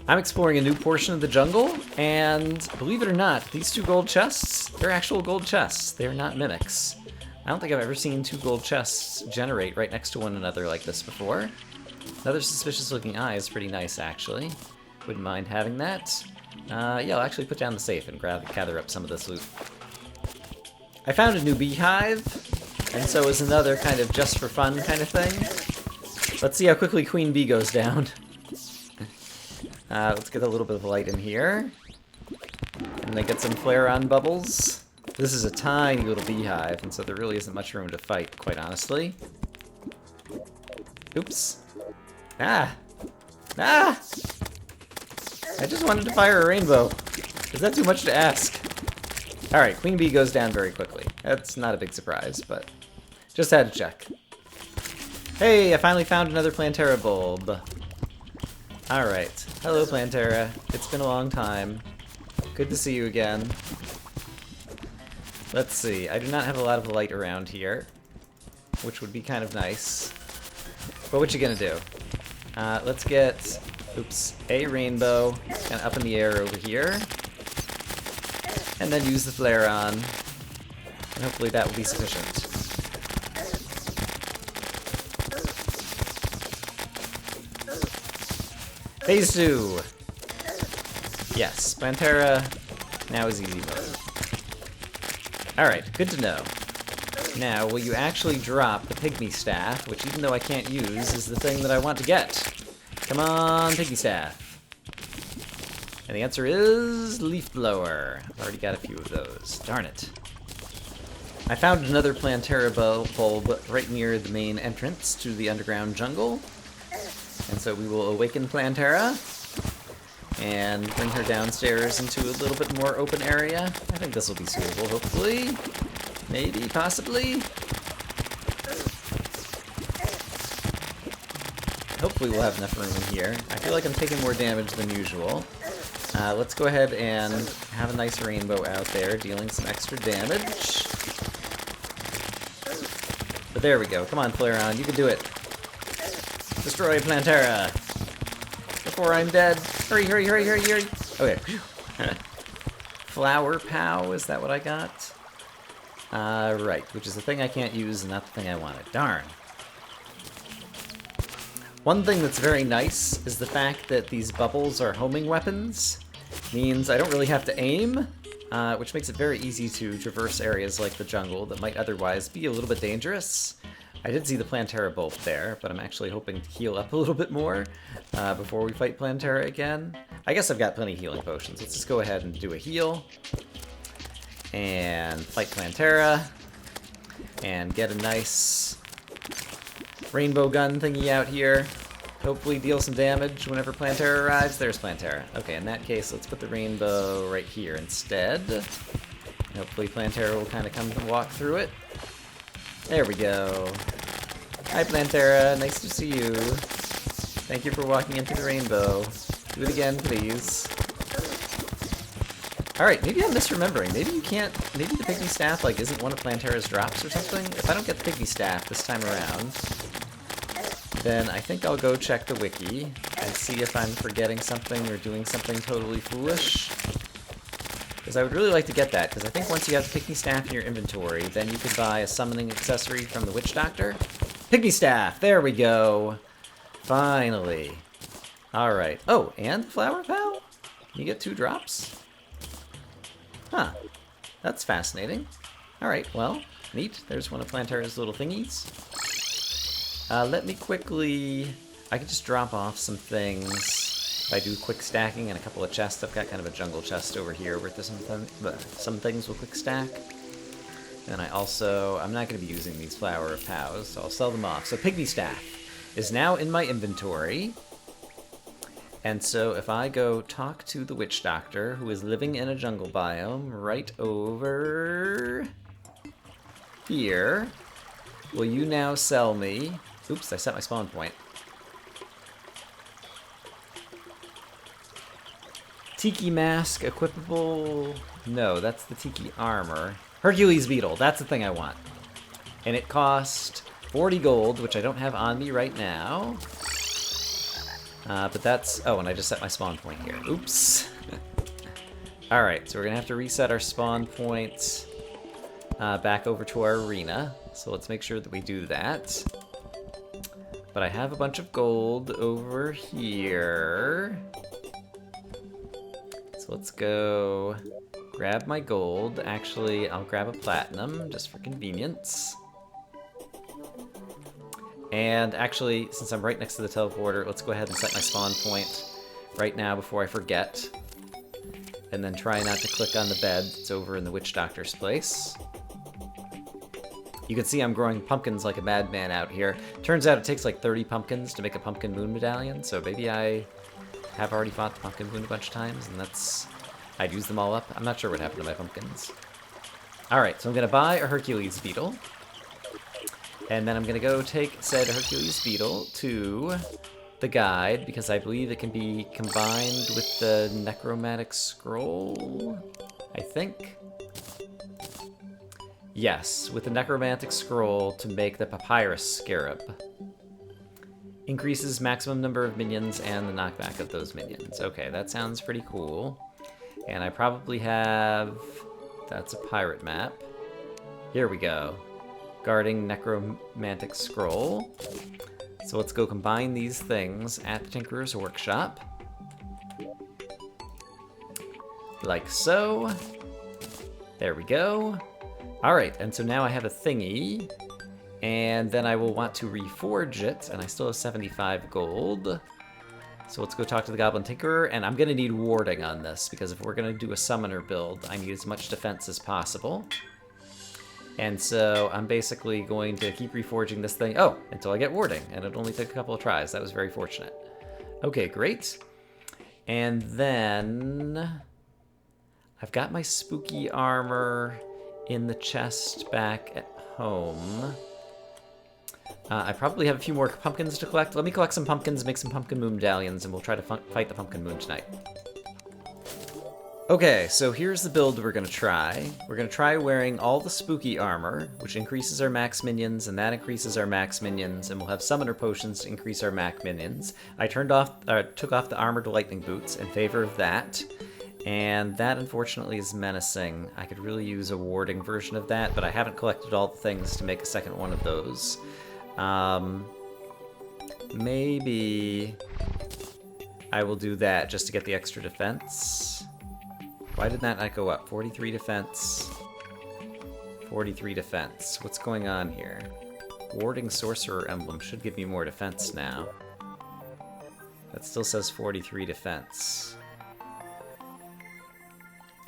I'm exploring a new portion of the jungle, and believe it or not, these 2 gold chests, they're actual gold chests. They're not mimics. I don't think I've ever seen 2 gold chests generate right next to one another like this before. Another suspicious looking eye is pretty nice, actually. Wouldn't mind having that. Yeah, I'll actually put down the safe and gather up some of this loot. I found a new beehive, and so is another kind of just for fun kind of thing. Let's see how quickly Queen Bee goes down. Let's get a little bit of light in here. And then get some flare-on bubbles. This is a tiny little beehive, and so there really isn't much room to fight, quite honestly. Oops. Ah! Ah! I just wanted to fire a rainbow. Is that too much to ask? Alright, Queen Bee goes down very quickly. That's not a big surprise, but just had to check. Hey, I finally found another Plantera bulb. Alright. Hello, Plantera. It's been a long time. Good to see you again. Let's see. I do not have a lot of light around here, which would be kind of nice. But what you gonna do? Let's get, oops, a rainbow kind of up in the air over here. And then use the flare on. And hopefully that will be sufficient. Phase 2! Yes, Plantera now is easy mode. Alright, good to know. Now, will you actually drop the pygmy staff, which even though I can't use, is the thing that I want to get? Come on, pygmy staff. And the answer is leaf blower. I've already got a few of those. Darn it. I found another Plantera bulb right near the main entrance to the underground jungle. And so we will awaken Plantera and bring her downstairs into a little bit more open area. I think this will be suitable, hopefully. Maybe, possibly. Hopefully we'll have enough room in here. I feel like I'm taking more damage than usual. Let's go ahead and have a nice rainbow out there, dealing some extra damage. But there we go. Come on, Flareon, you can do it. Destroy Plantera before I'm dead. Hurry, hurry, hurry, hurry, hurry. Okay. Flower Pow, is that what I got? Right, which is the thing I can't use and not the thing I wanted. Darn. One thing that's very nice is the fact that these bubbles are homing weapons. Means I don't really have to aim, which makes it very easy to traverse areas like the jungle that might otherwise be a little bit dangerous. I did see the Plantera bulb there, but I'm actually hoping to heal up a little bit more before we fight Plantera again. I guess I've got plenty of healing potions. Let's just go ahead and do a heal. And fight Plantera. And get a nice rainbow gun thingy out here. Hopefully deal some damage whenever Plantera arrives. There's Plantera. Okay, in that case, let's put the rainbow right here instead. And hopefully Plantera will kind of come and walk through it. There we go. Hi, Plantera. Nice to see you. Thank you for walking into the rainbow. Do it again, please. Alright, maybe I'm misremembering. Maybe you can't... Maybe the pygmy staff, like, isn't one of Plantera's drops or something? If I don't get the pygmy staff this time around, then I think I'll go check the wiki and see if I'm forgetting something or doing something totally foolish. Because I would really like to get that, because I think once you have the pygmy staff in your inventory, then you can buy a summoning accessory from the Witch Doctor. Pygmy staff! There we go! Finally. Alright. Oh, and Flower Pow? You get 2 drops? Huh. That's fascinating. Alright, well, neat. There's one of Plantera's little thingies. Let me quickly... I can just drop off some things. If I do quick stacking and a couple of chests, I've got kind of a jungle chest over here where there's some things will quick stack. And I also... I'm not going to be using these Flower of Pows, so I'll sell them off. So Pygmy Staff is now in my inventory. And so if I go talk to the Witch Doctor, who is living in a jungle biome right over here, will you now sell me... Oops, I set my spawn point. Tiki Mask, equipable... No, that's the Tiki Armor. Hercules Beetle, that's the thing I want. And it cost 40 gold, which I don't have on me right now. But that's... Oh, and I just set my spawn point here. Oops. Alright, so we're going to have to reset our spawn point back over to our arena. So let's make sure that we do that. But I have a bunch of gold over here. So let's go grab my gold. Actually, I'll grab a platinum just for convenience. And actually, since I'm right next to the teleporter, let's go ahead and set my spawn point right now before I forget. And then try not to click on the bed that's over in the witch doctor's place. You can see I'm growing pumpkins like a madman out here. Turns out it takes like 30 pumpkins to make a pumpkin moon medallion, so maybe I have already fought the pumpkin moon a bunch of times, and that's... I'd use them all up. I'm not sure what happened to my pumpkins. Alright, so I'm going to buy a Hercules beetle. And then I'm going to go take said Hercules beetle to the guide, because I believe it can be combined with the necromantic scroll, I think. Yes, with the necromantic scroll to make the papyrus scarab. Increases maximum number of minions and the knockback of those minions. Okay, that sounds pretty cool. And I probably have... That's a pirate map. Here we go. Guarding necromantic scroll. So let's go combine these things at the Tinkerer's Workshop. Like so. There we go. Alright, and so now I have a thingy. And then I will want to reforge it, and I still have 75 gold. So let's go talk to the Goblin Tinkerer, and I'm going to need warding on this, because if we're going to do a summoner build, I need as much defense as possible. And so I'm basically going to keep reforging this thing, until I get warding, and it only took a couple of tries. That was very fortunate. Okay, great. And then I've got my spooky armor in the chest back at home. I probably have a few more pumpkins to collect. Let me collect some pumpkins, make some pumpkin moon medallions, and we'll try to fight the pumpkin moon tonight. Okay, so here's the build we're going to try. We're going to try wearing all the spooky armor, which increases our max minions, and that increases our max minions, and we'll have summoner potions to increase our max minions. I took off the armored lightning boots in favor of that, and that unfortunately is menacing. I could really use a warding version of that, but I haven't collected all the things to make a second one of those. Maybe I will do that just to get the extra defense. Why did that not go up? 43 defense. 43 defense. What's going on here? Warding Sorcerer Emblem should give me more defense now. That still says 43 defense.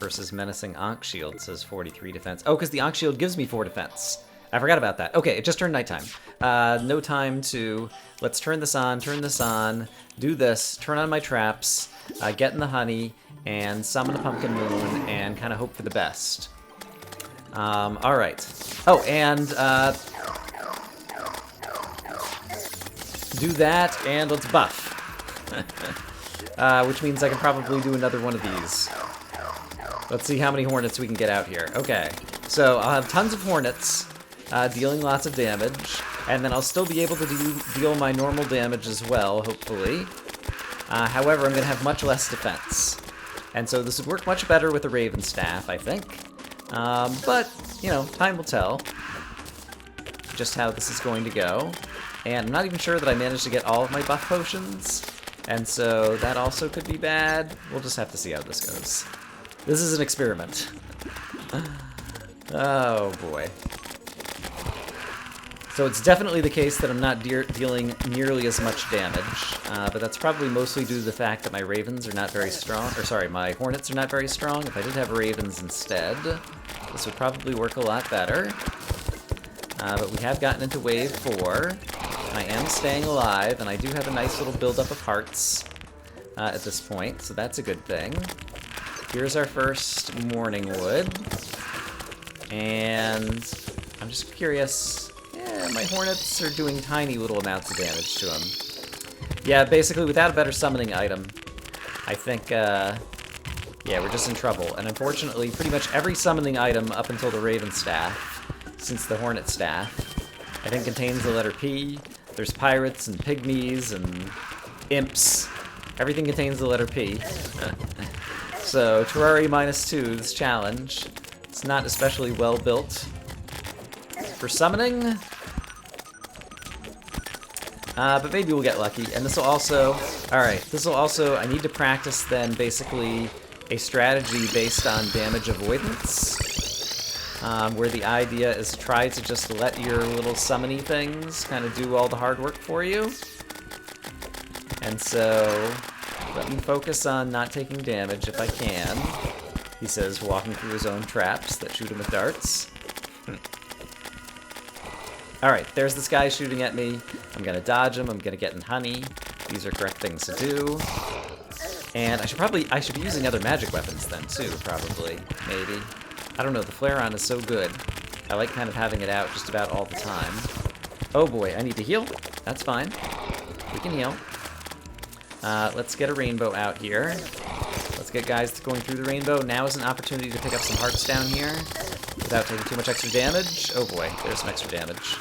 Versus Menacing Ankh Shield says 43 defense. Oh, because the Ankh Shield gives me 4 defense. I forgot about that. Okay, it just turned nighttime. No time to... Let's turn this on, do this, turn on my traps, get in the honey, and summon a pumpkin moon, and kind of hope for the best. Alright. Oh, and do that, and let's buff. Which means I can probably do another one of these. Let's see how many hornets we can get out here. Okay, so I'll have tons of hornets, dealing lots of damage, and then I'll still be able to deal my normal damage as well, hopefully. However, I'm going to have much less defense. And so this would work much better with a Raven Staff, I think. But, you know, time will tell just how this is going to go. And I'm not even sure that I managed to get all of my buff potions, and so that also could be bad. We'll just have to see how this goes. This is an experiment. Oh boy. So it's definitely the case that I'm not dealing nearly as much damage, but that's probably mostly due to the fact that my ravens are not very strong, or sorry, my hornets are not very strong. If I did have ravens instead, this would probably work a lot better. But we have gotten into wave 4. I am staying alive, and I do have a nice little buildup of hearts at this point, so that's a good thing. Here's our first morning wood, and I'm just curious. Yeah, my hornets are doing tiny little amounts of damage to them. Yeah, basically, without a better summoning item, I think, yeah, we're just in trouble. And unfortunately, pretty much every summoning item up until the Raven Staff, since the Hornet Staff, I think contains the letter P. There's pirates and pygmies and Imps. Everything contains the letter P. So, Terraria Minus Two, this challenge. It's not especially well built for summoning. But maybe we'll get lucky. And this will also... Alright, this will also... I need to practice then basically a strategy based on damage avoidance. Where the idea is to try to just let your little summony things kind of do all the hard work for you. And so... Let me focus on not taking damage if I can. He says, walking through his own traps that shoot him with darts. Alright, there's this guy shooting at me. I'm gonna dodge him, I'm gonna get in honey. These are correct things to do. And I should be using other magic weapons then too, probably. Maybe. I don't know, the flare-on is so good. I like kind of having it out just about all the time. Oh boy, I need to heal. That's fine. We can heal. Let's get a rainbow out here. Let's get guys going through the rainbow. Now is an opportunity to pick up some hearts down here without taking too much extra damage. Oh boy, there's some extra damage.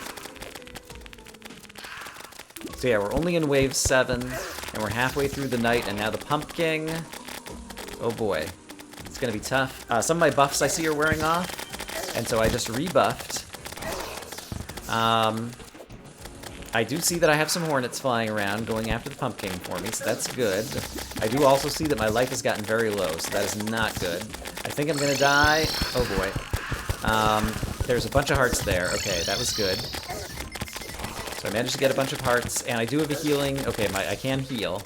So yeah, we're only in wave 7, and we're halfway through the night, and now the pumpkin. Oh boy, it's gonna be tough. Some of my buffs I see are wearing off, and so I just rebuffed. I do see that I have some hornets flying around going after the pumpkin for me, so that's good. I do also see that my life has gotten very low, so that is not good. I think I'm gonna die. Oh boy. There's a bunch of hearts there. Okay, that was good. So I managed to get a bunch of hearts, and I do have a healing. Okay, I can heal.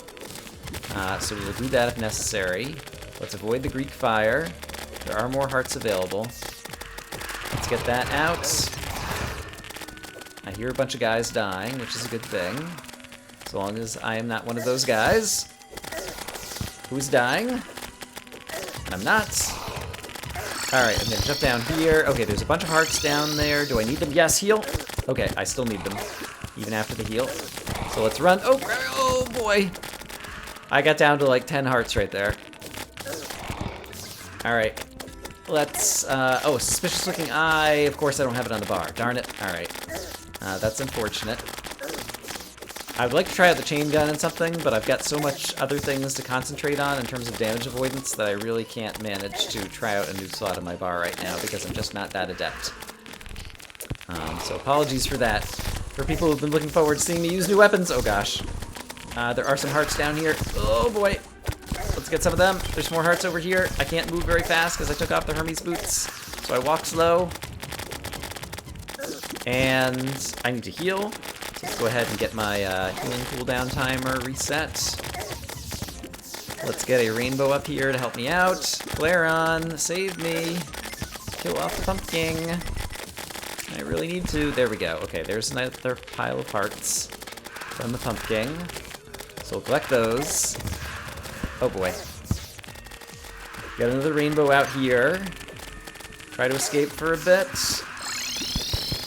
So we will do that if necessary. Let's avoid the Greek fire. There are more hearts available. Let's get that out. I hear a bunch of guys dying, which is a good thing. As long as I am not one of those guys. Who's dying? And I'm not. Alright, I'm gonna jump down here. Okay, there's a bunch of hearts down there. Do I need them? Yes, heal. Okay, I still need them, even after the heal. So let's run. Oh boy. I got down to like 10 hearts right there. Alright. Let's, oh, suspicious looking eye. Of course I don't have it on the bar. Darn it. Alright. That's unfortunate. I would like to try out the chain gun and something, but I've got so much other things to concentrate on in terms of damage avoidance that I really can't manage to try out a new slot in my bar right now because I'm just not that adept. So apologies for that. For people who've been looking forward to seeing me use new weapons, oh gosh. There are some hearts down here. Oh boy. Let's get some of them. There's more hearts over here. I can't move very fast because I took off the Hermes boots, so I walk slow. And I need to heal. So let's go ahead and get my healing cooldown timer reset. Let's get a rainbow up here to help me out. Flare on, save me. Kill off the pumpkin. I really need to. There we go. Okay, there's another pile of hearts from the pumpkin. So we'll collect those. Oh boy. Got another rainbow out here. Try to escape for a bit.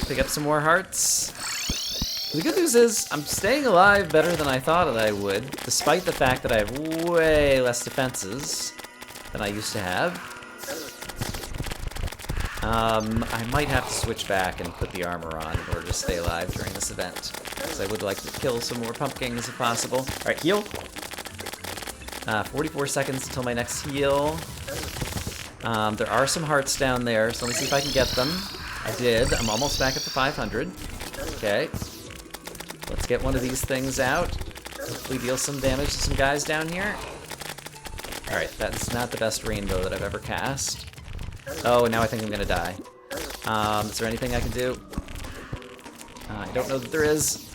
Pick up some more hearts. The good news is, I'm staying alive better than I thought that I would, despite the fact that I have way less defenses than I used to have. I might have to switch back and put the armor on in order to stay alive during this event, because I would like to kill some more pumpkins if possible. Alright, heal. 44 seconds until my next heal. There are some hearts down there, so let me see if I can get them. I did. I'm almost back at the 500. Okay. Let's get one of these things out. Hopefully deal some damage to some guys down here. Alright, that's not the best rainbow that I've ever cast. Oh, now I think I'm gonna die. Is there anything I can do? I don't know that there is.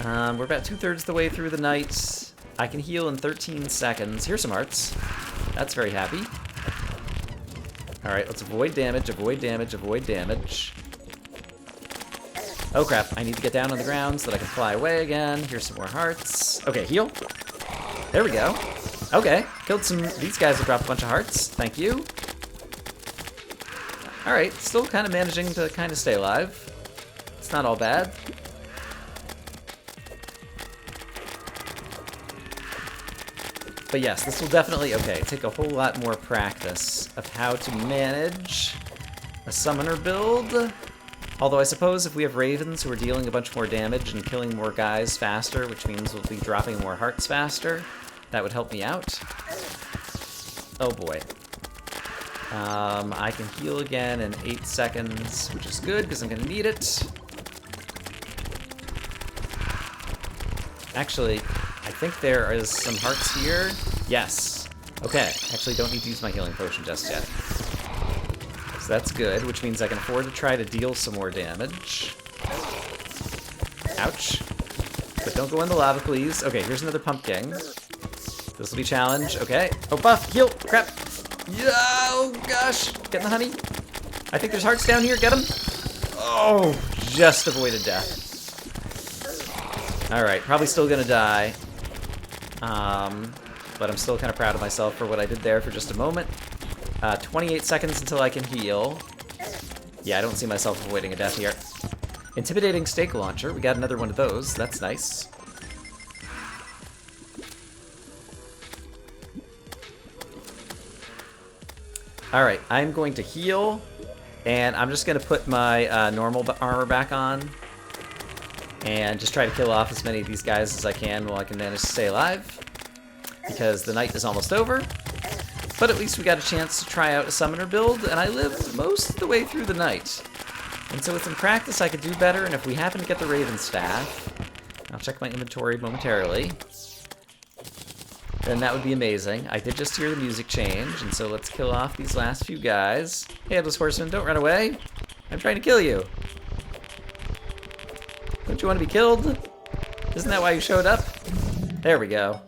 We're about 2/3 the way through the night. I can heal in 13 seconds. Here's some hearts. That's very happy. Alright, let's avoid damage, avoid damage, avoid damage. Oh crap, I need to get down on the ground so that I can fly away again. Here's some more hearts. Okay, heal. There we go. Okay, killed some... These guys have dropped a bunch of hearts. Thank you. Alright, still kind of managing to kind of stay alive. It's not all bad. But yes, this will definitely, okay, take a whole lot more practice of how to manage a summoner build Although I suppose if we have ravens who are dealing a bunch more damage and killing more guys faster, which means we'll be dropping more hearts faster, that would help me out. Oh boy. I can heal again in 8 seconds, which is good because I'm going to need it. Actually, I think there is some hearts here. Yes. Okay, actually don't need to use my healing potion just yet. So that's good, which means I can afford to try to deal some more damage. Ouch. But don't go in the lava, please. Okay, here's another pumpkin. This will be challenge. Okay. Oh, buff! Heal! Crap! Yeah! Oh, gosh! Getting the honey. I think there's hearts down here. Get them! Oh! Just avoided death. Alright, probably still gonna die. But I'm still kind of proud of myself for what I did there for just a moment. 28 seconds until I can heal. Yeah, I don't see myself avoiding a death here. Intimidating stake launcher. We got another one of those. That's nice. Alright, I'm going to heal. And I'm just going to put my normal armor back on. And just try to kill off as many of these guys as I can while I can manage to stay alive. Because the night is almost over. But at least we got a chance to try out a summoner build, and I lived most of the way through the night. And so with some practice I could do better, and if we happen to get the Raven Staff, I'll check my inventory momentarily, then that would be amazing. I did just hear the music change, and so let's kill off these last few guys. Hey, Headless Horseman, don't run away. I'm trying to kill you. Don't you want to be killed? Isn't that why you showed up? There we go.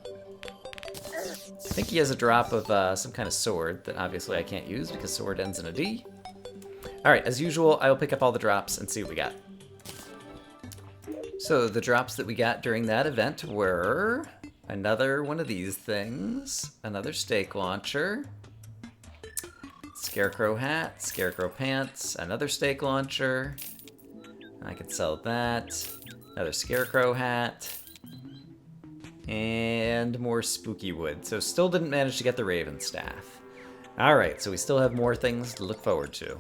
I think he has a drop of some kind of sword that obviously I can't use because sword ends in a D. Alright, as usual, I will pick up all the drops and see what we got. So the drops that we got during that event were another one of these things, another stake launcher, scarecrow hat, scarecrow pants, another stake launcher. I could sell that, another scarecrow hat, and more spooky wood. So still didn't manage to get the Raven Staff. Alright, so we still have more things to look forward to.